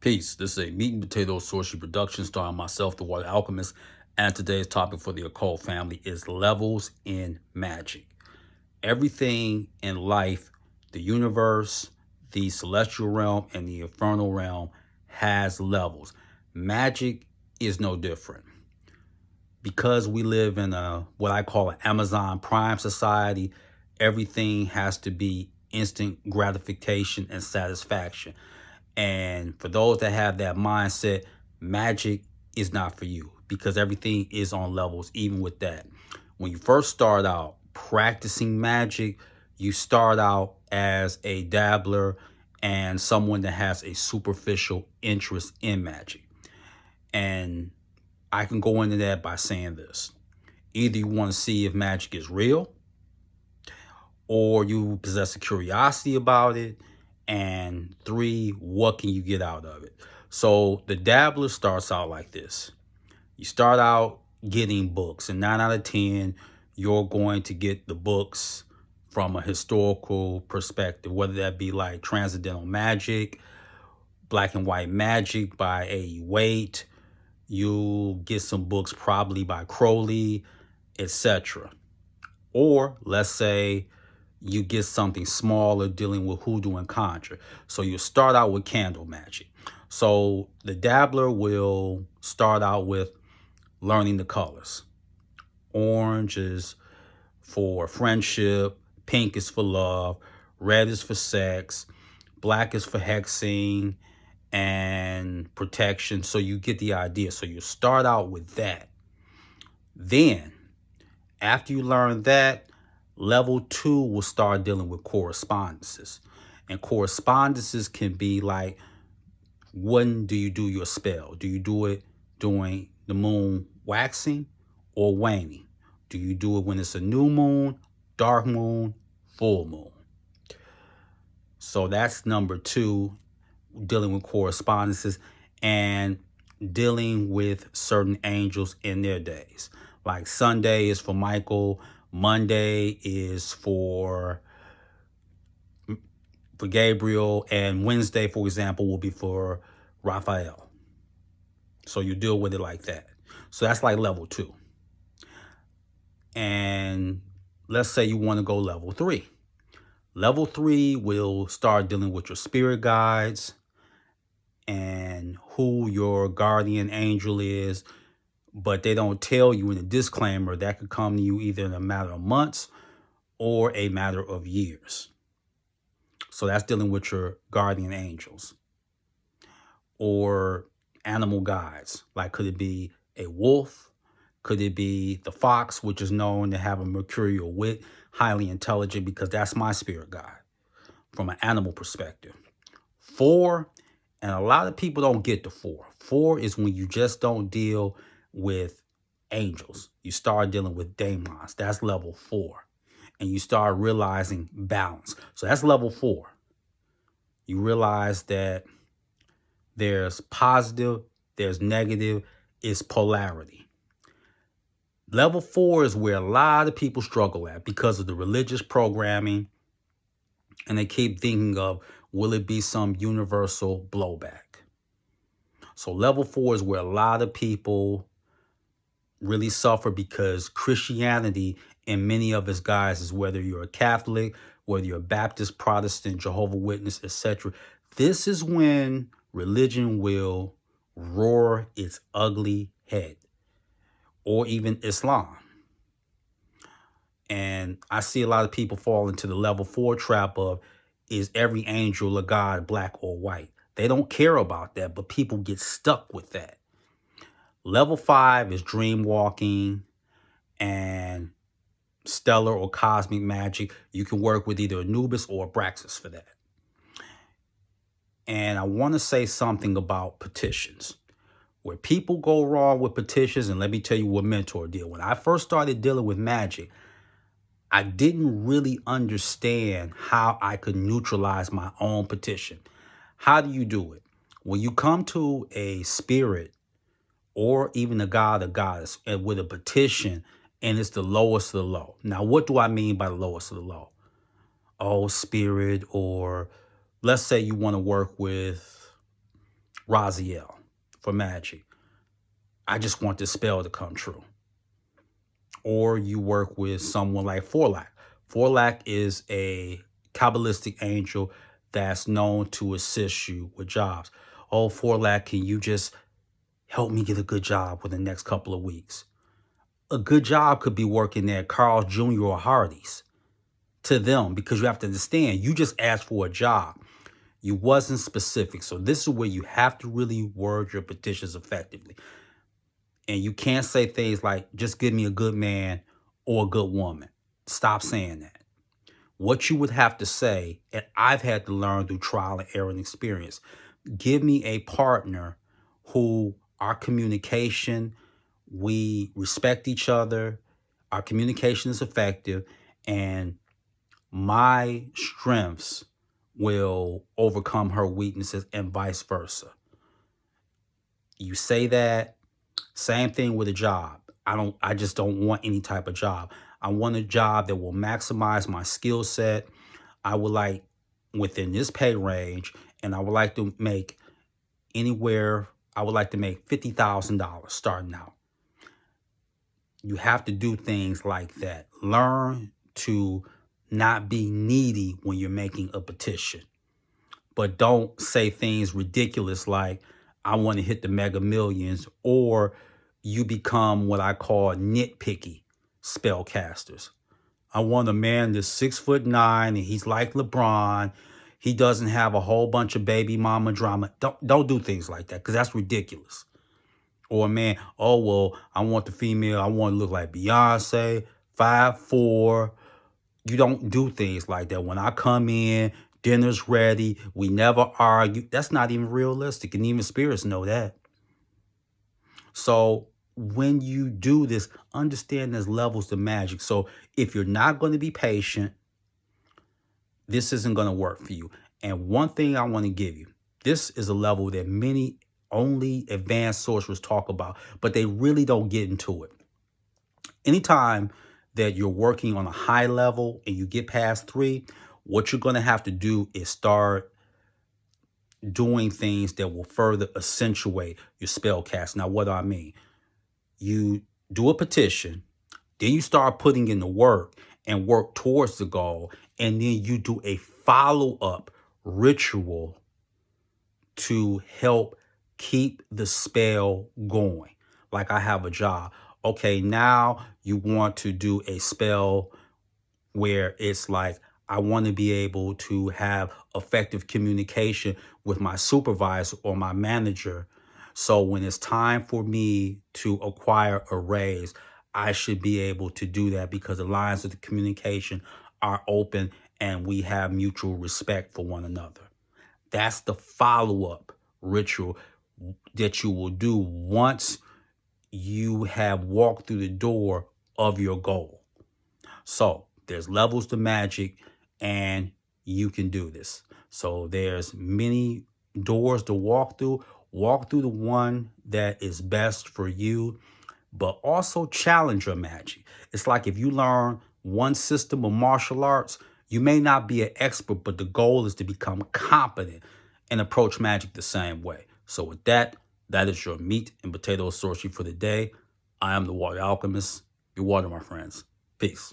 Peace. This is a meat and potato sorcery production starring myself, the Water Alchemist, and today's topic for the occult family is levels in magic. Everything in life, the universe, the celestial realm, and the infernal realm has levels. Magic is no different. Because we live in a what I call an Amazon Prime society, everything has to be instant gratification and satisfaction. And for those that have that mindset, magic is not for you because everything is on levels, even with that. When you first start out practicing magic, you start out as a dabbler and someone that has a superficial interest in magic. And I can go into that by saying this. Either you want to see if magic is real, or you possess a curiosity about it, and 3, what can you get out of it? So the dabbler starts out like this. You start out getting books, and 9 out of 10, you're going to get the books from a historical perspective, whether that be like Transcendental Magic, Black and White Magic by A.E. Waite. You'll get some books probably by Crowley, etc. Or let's say you get something smaller dealing with hoodoo and conjure. So you start out with candle magic. So the dabbler will start out with learning the colors. Orange is for friendship, pink is for love, red is for sex, black is for hexing and protection. So you get the idea. So you start out with that. Then, after you learn that, level 2 will start dealing with correspondences. And correspondences can be like, when do you do your spell? Do you do it during the moon waxing or waning? Do you do it when it's a new moon, dark moon, full moon? So that's number 2, dealing with correspondences and dealing with certain angels in their days. Like Sunday is for Michael, Monday is for Gabriel, and Wednesday, for example, will be for Raphael. So you deal with it like that. So that's like level 2. And let's say you want to go level 3. Level 3 will start dealing with your spirit guides and who your guardian angel is, but they don't tell you in a disclaimer that could come to you either in a matter of months or a matter of years. So that's dealing with your guardian angels or animal guides. Like, could it be a wolf? Could it be the fox, which is known to have a mercurial wit, highly intelligent, because that's my spirit guide from an animal perspective. 4, and a lot of people don't get to 4. 4 is when you just don't deal with angels. You start dealing with daemons. That's level 4. And you start realizing balance. So that's level 4. You realize that there's positive, there's negative, it's polarity. Level 4 is where a lot of people struggle at because of the religious programming. And they keep thinking of, will it be some universal blowback? So level 4 is where a lot of people really suffer because Christianity in many of its guises, whether you're a Catholic, whether you're a Baptist, Protestant, Jehovah's Witness, etc., this is when religion will roar its ugly head, or even Islam. And I see a lot of people fall into the level 4 trap of, is every angel a god, black or white? They don't care about that, but people get stuck with that. Level 5 is dream walking and stellar or cosmic magic. You can work with either Anubis or Abraxas for that. And I want to say something about petitions. Where people go wrong with petitions, and let me tell you what Mentor did. When I first started dealing with magic, I didn't really understand how I could neutralize my own petition. How do you do it? When you come to a spirit or even a god or goddess and with a petition, and it's the lowest of the low. Now, what do I mean by the lowest of the low? Oh, spirit, or let's say you want to work with Raziel for Magick. I just want this spell to come true. Or you work with someone like Forlak. Forlak is a Kabbalistic angel that's known to assist you with jobs. Oh, Forlak, can you just help me get a good job within the next couple of weeks? A good job could be working at Carl's Jr. or Hardee's to them, because you have to understand, you just asked for a job. You wasn't specific. So this is where you have to really word your petitions effectively. And you can't say things like, just give me a good man or a good woman. Stop saying that. What you would have to say, and I've had to learn through trial and error and experience, give me a partner who our communication, we respect each other, our communication is effective, and my strengths will overcome her weaknesses and vice versa. You say that. Same thing with a job. I just don't want any type of job. I want a job that will maximize my skill set. I would like within this pay range, and I would like to make $50,000 starting out. You have to do things like that. Learn to not be needy when you're making a petition. But don't say things ridiculous like, I want to hit the mega millions, or you become what I call nitpicky spellcasters. I want a man that's 6'9" and he's like LeBron. He doesn't have a whole bunch of baby mama drama. Don't do things like that, because that's ridiculous. Or a man, oh, well, I want the female, I want to look like Beyonce, 5'4". You don't do things like that. When I come in, dinner's ready, we never argue. That's not even realistic, and even spirits know that. So when you do this, understand there's levels to magic. So if you're not going to be patient, this isn't going to work for you. And one thing I want to give you, this is a level that many only advanced sorcerers talk about, but they really don't get into it. Anytime that you're working on a high level and you get past 3, what you're going to have to do is start doing things that will further accentuate your spell cast. Now, what do I mean? You do a petition, then you start putting in the work and work towards the goal, and then you do a follow-up ritual to help keep the spell going. Like, I have a job. Okay, now you want to do a spell where it's like, I want to be able to have effective communication with my supervisor or my manager. So when it's time for me to acquire a raise, I should be able to do that because the lines of the communication are open and we have mutual respect for one another. That's the follow-up ritual that you will do once you have walked through the door of your goal. So there's levels to magic, and you can do this. So there's many doors to walk through. Walk through the one that is best for you, but also challenge your magic. It's like if you learn one system of martial arts, you may not be an expert, but the goal is to become competent and approach magic the same way. So with that, that is your meat and potato sorcery for the day. I am the Water Alchemist. Your water, my friends. Peace.